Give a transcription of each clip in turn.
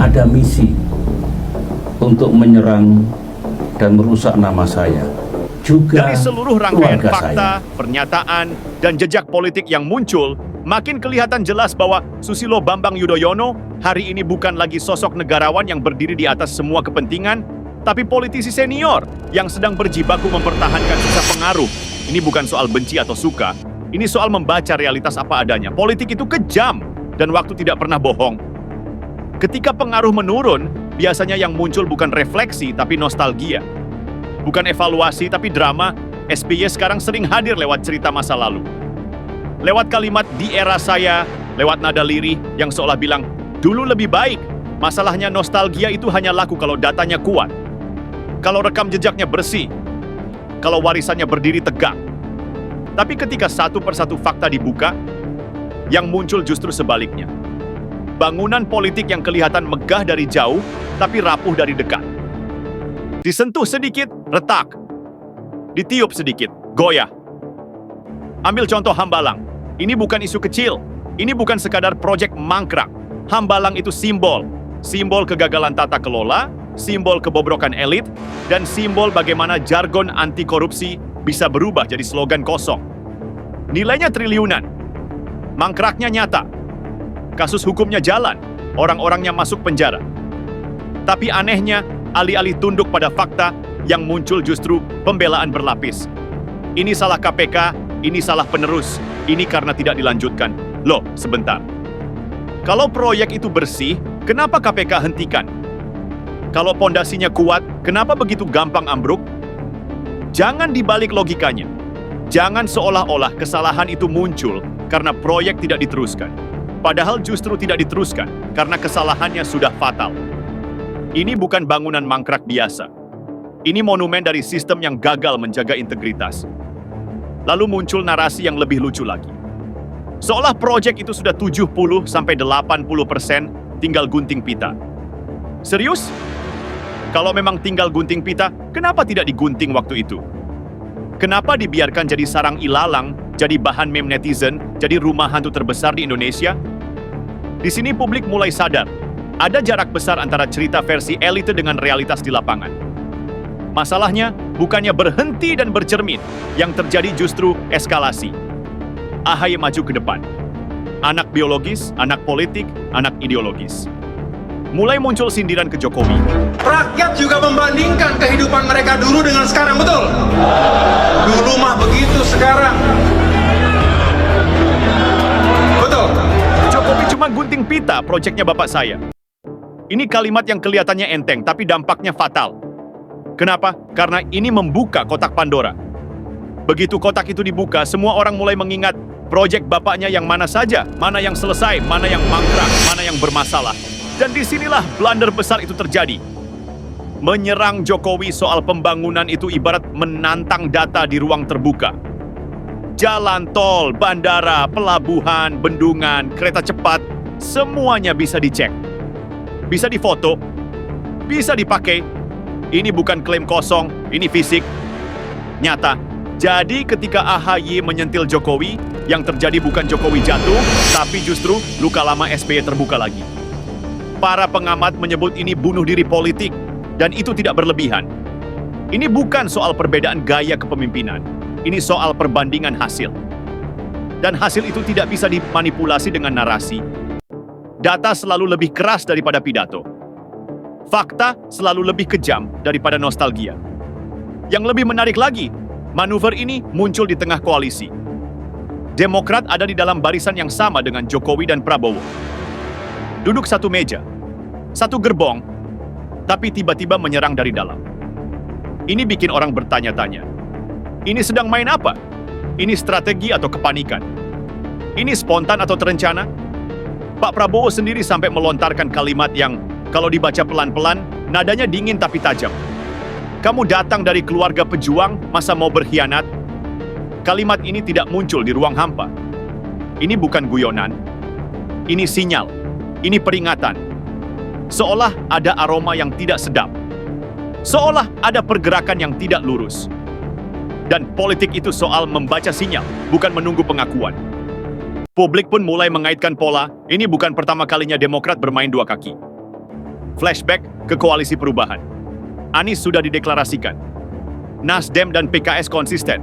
ada misi untuk menyerang dan merusak nama saya. Juga Dari seluruh rangkaian keluarga fakta, saya. pernyataan, dan jejak politik yang muncul, makin kelihatan jelas bahwa Susilo Bambang Yudhoyono hari ini bukan lagi sosok negarawan yang berdiri di atas semua kepentingan, tapi politisi senior yang sedang berjibaku mempertahankan sisa pengaruh. Ini bukan soal benci atau suka, ini soal membaca realitas apa adanya. Politik itu kejam, dan waktu tidak pernah bohong. Ketika pengaruh menurun, biasanya yang muncul bukan refleksi, tapi nostalgia. Bukan evaluasi, tapi drama. SBY sekarang sering hadir lewat cerita masa lalu. Lewat kalimat di era saya, lewat nada lirih yang seolah bilang, dulu lebih baik. Masalahnya nostalgia itu hanya laku kalau datanya kuat. Kalau rekam jejaknya bersih. Kalau warisannya berdiri tegak. Tapi ketika satu persatu fakta dibuka, yang muncul justru sebaliknya. Bangunan politik yang kelihatan megah dari jauh, tapi rapuh dari dekat. Disentuh sedikit, retak. Ditiup sedikit, goyah. Ambil contoh Hambalang. Ini bukan isu kecil. Ini bukan sekadar proyek mangkrak. Hambalang itu simbol. Simbol kegagalan tata kelola, simbol kebobrokan elit, dan simbol bagaimana jargon anti korupsi bisa berubah jadi slogan kosong. Nilainya triliunan. Mangkraknya nyata. Kasus hukumnya jalan. Orang-orangnya masuk penjara. Tapi anehnya, alih-alih tunduk pada fakta, yang muncul justru pembelaan berlapis. Ini salah KPK, ini salah penerus, ini karena tidak dilanjutkan. Loh, sebentar. Kalau proyek itu bersih, kenapa KPK hentikan? Kalau pondasinya kuat, kenapa begitu gampang ambruk? Jangan dibalik logikanya. Jangan seolah-olah kesalahan itu muncul karena proyek tidak diteruskan. Padahal justru tidak diteruskan karena kesalahannya sudah fatal. Ini bukan bangunan mangkrak biasa. Ini monumen dari sistem yang gagal menjaga integritas. Lalu muncul narasi yang lebih lucu lagi. Seolah proyek itu sudah 70-80% tinggal gunting pita. Serius? Kalau memang tinggal gunting pita, kenapa tidak digunting waktu itu? Kenapa dibiarkan jadi sarang ilalang, jadi bahan meme netizen, jadi rumah hantu terbesar di Indonesia? Di sini publik mulai sadar. Ada jarak besar antara cerita versi elite dengan realitas di lapangan. Masalahnya, bukannya berhenti dan bercermin, yang terjadi justru eskalasi. AHY maju ke depan. Anak biologis, anak politik, anak ideologis. Mulai muncul sindiran ke Jokowi. Rakyat juga membandingkan kehidupan mereka dulu dengan sekarang, betul? Dulu mah begitu, sekarang. Betul? Jokowi cuma gunting pita proyeknya bapak saya. Ini kalimat yang kelihatannya enteng, tapi dampaknya fatal. Kenapa? Karena ini membuka kotak Pandora. Begitu kotak itu dibuka, semua orang mulai mengingat proyek bapaknya yang mana saja, mana yang selesai, mana yang mangkrak, mana yang bermasalah. Dan disinilah blunder besar itu terjadi. Menyerang Jokowi soal pembangunan itu ibarat menantang data di ruang terbuka. Jalan tol, bandara, pelabuhan, bendungan, kereta cepat, semuanya bisa dicek. Bisa difoto, bisa dipakai. Ini bukan klaim kosong, ini fisik, nyata. Jadi ketika AHY menyentil Jokowi, yang terjadi bukan Jokowi jatuh, tapi justru luka lama SBY terbuka lagi. Para pengamat menyebut ini bunuh diri politik, dan itu tidak berlebihan. Ini bukan soal perbedaan gaya kepemimpinan, ini soal perbandingan hasil. Dan hasil itu tidak bisa dimanipulasi dengan narasi. Data selalu lebih keras daripada pidato. Fakta selalu lebih kejam daripada nostalgia. Yang lebih menarik lagi, manuver ini muncul di tengah koalisi. Demokrat ada di dalam barisan yang sama dengan Jokowi dan Prabowo. Duduk satu meja, satu gerbong, tapi tiba-tiba menyerang dari dalam. Ini bikin orang bertanya-tanya. Ini sedang main apa? Ini strategi atau kepanikan? Ini spontan atau terencana? Pak Prabowo sendiri sampai melontarkan kalimat yang kalau dibaca pelan-pelan, nadanya dingin tapi tajam. Kamu datang dari keluarga pejuang, masa mau berkhianat? Kalimat ini tidak muncul di ruang hampa. Ini bukan guyonan. Ini sinyal. Ini peringatan. Seolah ada aroma yang tidak sedap. Seolah ada pergerakan yang tidak lurus. Dan politik itu soal membaca sinyal, bukan menunggu pengakuan. Publik pun mulai mengaitkan pola, ini bukan pertama kalinya Demokrat bermain dua kaki. Flashback ke koalisi perubahan. Anies sudah dideklarasikan. Nasdem dan PKS konsisten.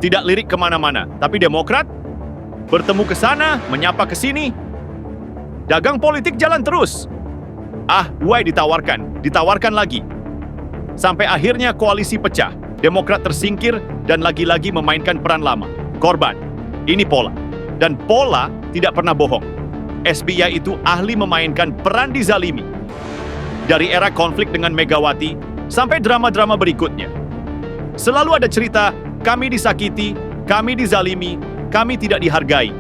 Tidak lirik kemana-mana, tapi Demokrat bertemu ke sana, menyapa ke sini. Dagang politik jalan terus. Ditawarkan lagi. Sampai akhirnya koalisi pecah. Demokrat tersingkir dan lagi-lagi memainkan peran lama. Korban. Ini pola. Dan pola tidak pernah bohong. SBY itu ahli memainkan peran dizalimi. Dari era konflik dengan Megawati sampai drama-drama berikutnya. Selalu ada cerita, kami disakiti, kami dizalimi, kami tidak dihargai.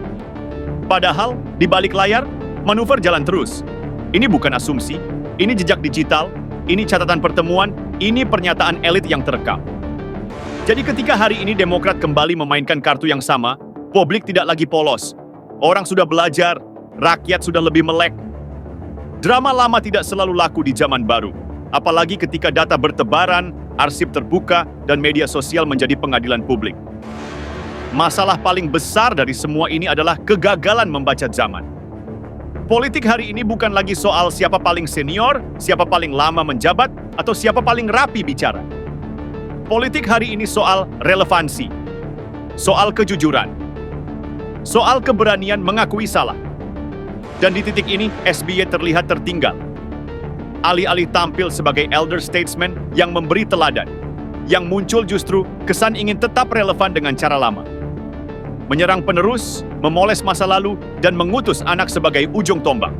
Padahal, di balik layar, manuver jalan terus. Ini bukan asumsi, ini jejak digital, ini catatan pertemuan, ini pernyataan elit yang terekam. Jadi ketika hari ini Demokrat kembali memainkan kartu yang sama, publik tidak lagi polos. Orang sudah belajar, rakyat sudah lebih melek. Drama lama tidak selalu laku di zaman baru. Apalagi ketika data bertebaran, arsip terbuka, dan media sosial menjadi pengadilan publik. Masalah paling besar dari semua ini adalah kegagalan membaca zaman. Politik hari ini bukan lagi soal siapa paling senior, siapa paling lama menjabat, atau siapa paling rapi bicara. Politik hari ini soal relevansi, soal kejujuran, soal keberanian mengakui salah. Dan di titik ini, SBY terlihat tertinggal. Alih-alih tampil sebagai elder statesman yang memberi teladan, yang muncul justru kesan ingin tetap relevan dengan cara lama. Menyerang penerus, memoles masa lalu, dan mengutus anak sebagai ujung tombak.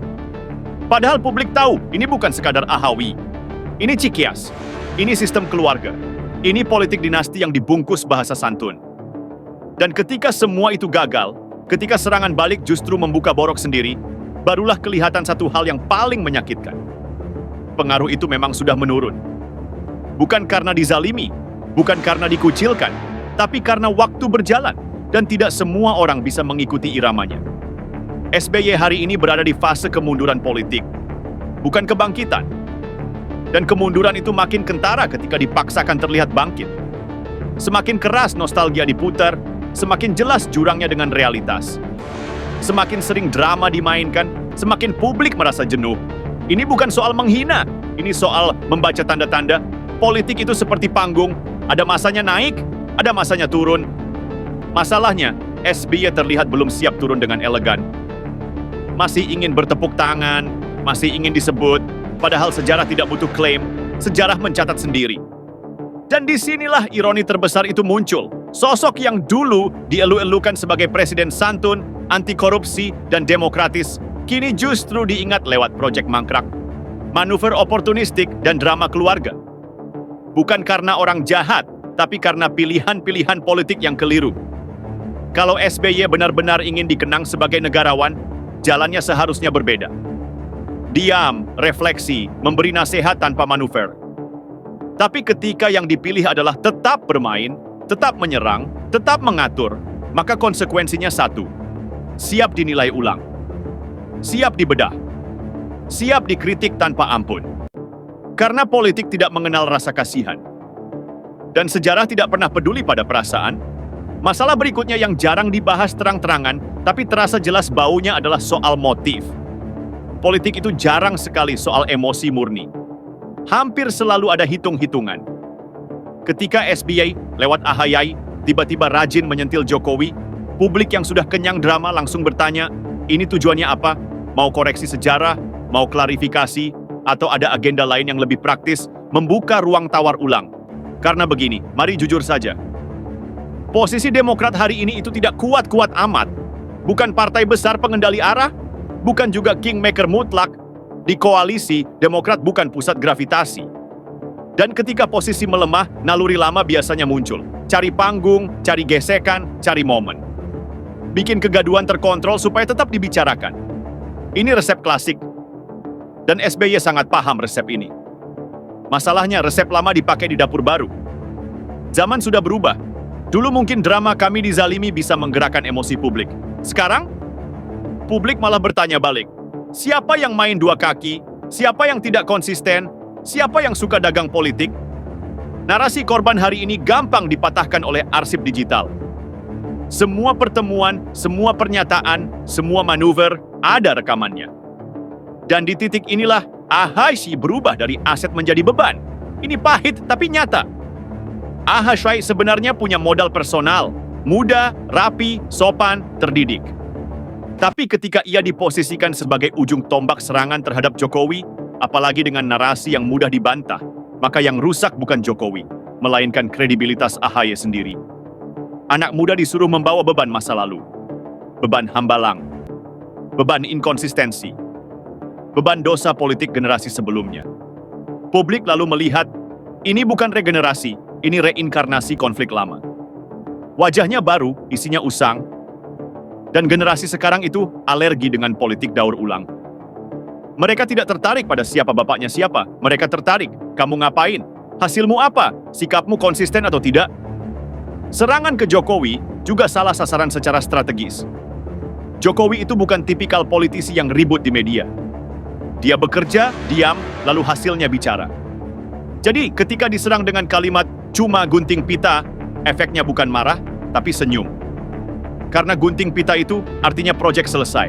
Padahal publik tahu, ini bukan sekadar ahawi. Ini cikias, ini sistem keluarga. Ini politik dinasti yang dibungkus bahasa santun. Dan ketika semua itu gagal, ketika serangan balik justru membuka borok sendiri, barulah kelihatan satu hal yang paling menyakitkan. Pengaruh itu memang sudah menurun. Bukan karena dizalimi, bukan karena dikucilkan, tapi karena waktu berjalan dan tidak semua orang bisa mengikuti iramanya. SBY hari ini berada di fase kemunduran politik, bukan kebangkitan. Dan kemunduran itu makin kentara ketika dipaksakan terlihat bangkit. Semakin keras nostalgia diputar, semakin jelas jurangnya dengan realitas. Semakin sering drama dimainkan, semakin publik merasa jenuh. Ini bukan soal menghina, ini soal membaca tanda-tanda. Politik itu seperti panggung, ada masanya naik, ada masanya turun. Masalahnya, SBY terlihat belum siap turun dengan elegan. Masih ingin bertepuk tangan, masih ingin disebut, padahal sejarah tidak butuh klaim, sejarah mencatat sendiri. Dan disinilah ironi terbesar itu muncul. Sosok yang dulu dielu-elukan sebagai presiden santun, anti korupsi, dan demokratis, kini justru diingat lewat proyek mangkrak, manuver oportunistik, dan drama keluarga. Bukan karena orang jahat, tapi karena pilihan-pilihan politik yang keliru. Kalau SBY benar-benar ingin dikenang sebagai negarawan, jalannya seharusnya berbeda. Diam, refleksi, memberi nasihat tanpa manuver. Tapi ketika yang dipilih adalah tetap bermain, tetap menyerang, tetap mengatur, maka konsekuensinya satu. Siap dinilai ulang. Siap dibedah. Siap dikritik tanpa ampun. Karena politik tidak mengenal rasa kasihan. Dan sejarah tidak pernah peduli pada perasaan. Masalah berikutnya yang jarang dibahas terang-terangan, tapi terasa jelas baunya adalah soal motif. Politik itu jarang sekali soal emosi murni. Hampir selalu ada hitung-hitungan. Ketika SBY lewat AHY tiba-tiba rajin menyentil Jokowi, publik yang sudah kenyang drama langsung bertanya, ini tujuannya apa? Mau koreksi sejarah, mau klarifikasi, atau ada agenda lain yang lebih praktis, membuka ruang tawar ulang. Karena begini, mari jujur saja. Posisi Demokrat hari ini itu tidak kuat-kuat amat. Bukan partai besar pengendali arah, bukan juga kingmaker mutlak. Di koalisi, Demokrat bukan pusat gravitasi. Dan ketika posisi melemah, naluri lama biasanya muncul. Cari panggung, cari gesekan, cari momen. Bikin kegaduhan terkontrol supaya tetap dibicarakan. Ini resep klasik. Dan SBY sangat paham resep ini. Masalahnya resep lama dipakai di dapur baru. Zaman sudah berubah. Dulu mungkin drama kami dizalimi bisa menggerakkan emosi publik. Sekarang, publik malah bertanya balik. Siapa yang main dua kaki? Siapa yang tidak konsisten? Siapa yang suka dagang politik? Narasi korban hari ini gampang dipatahkan oleh arsip digital. Semua pertemuan, semua pernyataan, semua manuver ada rekamannya. Dan di titik inilah Ahy berubah dari aset menjadi beban. Ini pahit tapi nyata. Ahy sebenarnya punya modal personal, muda, rapi, sopan, terdidik. Tapi ketika ia diposisikan sebagai ujung tombak serangan terhadap Jokowi, apalagi dengan narasi yang mudah dibantah, maka yang rusak bukan Jokowi, melainkan kredibilitas Ahy sendiri. Anak muda disuruh membawa beban masa lalu, beban hambalang, beban inkonsistensi, beban dosa politik generasi sebelumnya. Publik lalu melihat, ini bukan regenerasi, ini reinkarnasi konflik lama. Wajahnya baru, isinya usang, dan generasi sekarang itu alergi dengan politik daur ulang. Mereka tidak tertarik pada siapa bapaknya siapa, mereka tertarik, kamu ngapain, hasilmu apa, sikapmu konsisten atau tidak. Serangan ke Jokowi juga salah sasaran secara strategis. Jokowi itu bukan tipikal politisi yang ribut di media. Dia bekerja, diam, lalu hasilnya bicara. Jadi ketika diserang dengan kalimat cuma gunting pita, efeknya bukan marah, tapi senyum. Karena gunting pita itu artinya proyek selesai.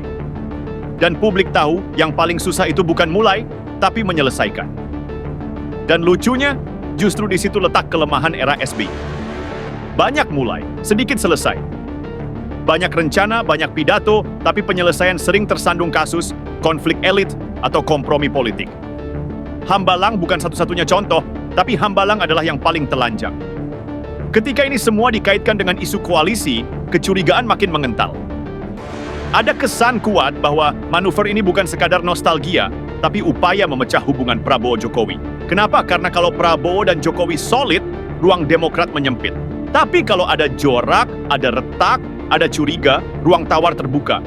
Dan publik tahu yang paling susah itu bukan mulai, tapi menyelesaikan. Dan lucunya, justru di situ letak kelemahan era SBY. Banyak mulai, sedikit selesai. Banyak rencana, banyak pidato, tapi penyelesaian sering tersandung kasus, konflik elit, atau kompromi politik. Hambalang bukan satu-satunya contoh, tapi Hambalang adalah yang paling telanjang. Ketika ini semua dikaitkan dengan isu koalisi, kecurigaan makin mengental. Ada kesan kuat bahwa manuver ini bukan sekadar nostalgia, tapi upaya memecah hubungan Prabowo-Jokowi. Kenapa? Karena kalau Prabowo dan Jokowi solid, ruang Demokrat menyempit. Tapi kalau ada jorak, ada retak, ada curiga, ruang tawar terbuka.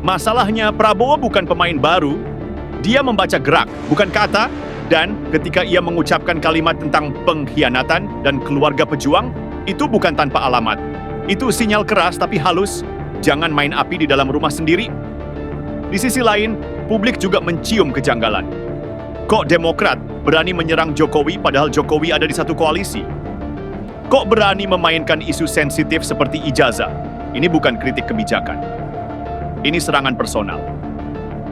Masalahnya Prabowo bukan pemain baru, dia membaca gerak, bukan kata, dan ketika ia mengucapkan kalimat tentang pengkhianatan dan keluarga pejuang, itu bukan tanpa alamat. Itu sinyal keras tapi halus, jangan main api di dalam rumah sendiri. Di sisi lain, publik juga mencium kejanggalan. Kok Demokrat berani menyerang Jokowi padahal Jokowi ada di satu koalisi? Kok berani memainkan isu sensitif seperti ijazah? Ini bukan kritik kebijakan. Ini serangan personal.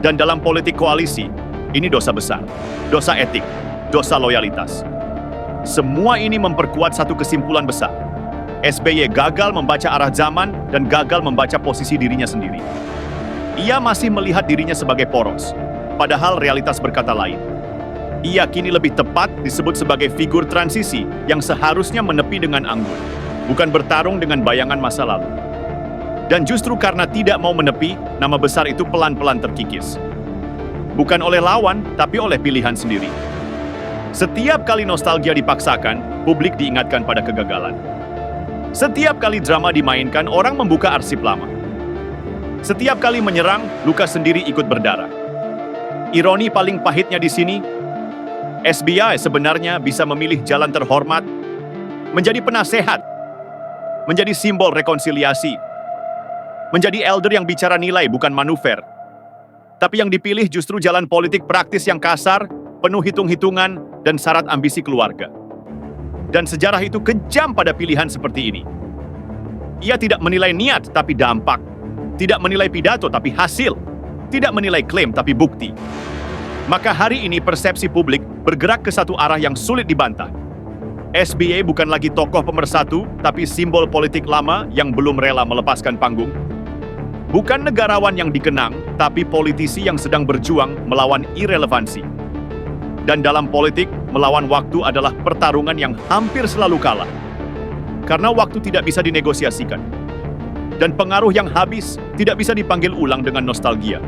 Dan dalam politik koalisi, ini dosa besar, dosa etik, dosa loyalitas. Semua ini memperkuat satu kesimpulan besar. SBY gagal membaca arah zaman dan gagal membaca posisi dirinya sendiri. Ia masih melihat dirinya sebagai poros, padahal realitas berkata lain. Ia kini lebih tepat disebut sebagai figur transisi yang seharusnya menepi dengan anggun, bukan bertarung dengan bayangan masa lalu. Dan justru karena tidak mau menepi, nama besar itu pelan-pelan terkikis. Bukan oleh lawan, tapi oleh pilihan sendiri. Setiap kali nostalgia dipaksakan, publik diingatkan pada kegagalan. Setiap kali drama dimainkan, orang membuka arsip lama. Setiap kali menyerang, luka sendiri ikut berdarah. Ironi paling pahitnya di sini, SBY sebenarnya bisa memilih jalan terhormat, menjadi penasehat, menjadi simbol rekonsiliasi, menjadi elder yang bicara nilai bukan manuver. Tapi yang dipilih justru jalan politik praktis yang kasar, penuh hitung-hitungan, dan syarat ambisi keluarga. Dan sejarah itu kejam pada pilihan seperti ini. Ia tidak menilai niat tapi dampak, tidak menilai pidato tapi hasil, tidak menilai klaim tapi bukti. Maka hari ini persepsi publik bergerak ke satu arah yang sulit dibantah. SBY bukan lagi tokoh pemersatu, tapi simbol politik lama yang belum rela melepaskan panggung. Bukan negarawan yang dikenang, tapi politisi yang sedang berjuang melawan irelevansi. Dan dalam politik, melawan waktu adalah pertarungan yang hampir selalu kalah. Karena waktu tidak bisa dinegosiasikan. Dan pengaruh yang habis tidak bisa dipanggil ulang dengan nostalgia.